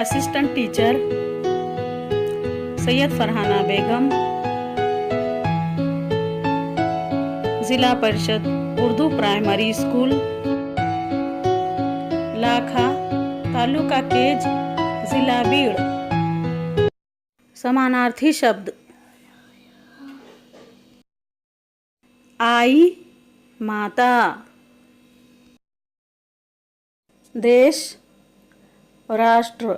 Assistant teacher Syed Farhana बेगम, जिला परिषद Urdu primary school, लाखा, taluka cage, जिला बीड़। समानार्थी शब्द आई माता, देश राष्ट्र,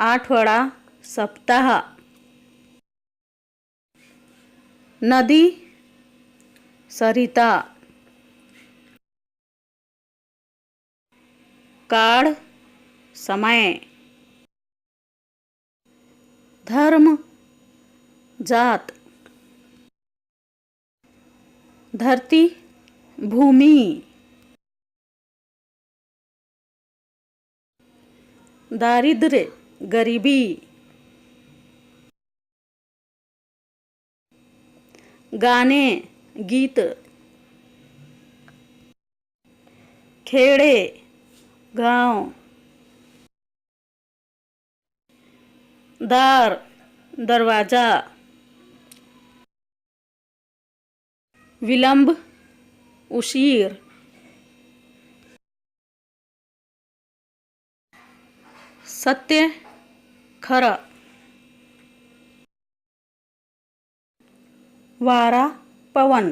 आठवडा सप्ताह, नदी सरिता, काळ समय, धर्म जात, धरती भूमि, दारिद्र्य गरीबी, गाणे गीत, खेड़े गांव, दार दरवाजा, विलंब उशीर, सत्य खरं, वारा पवन,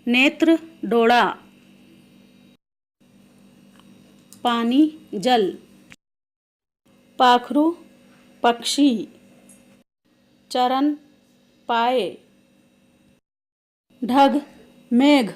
नेत्र डोळा, पानी जल, पाखरू पक्षी, चरण पाए, ढग मेघ,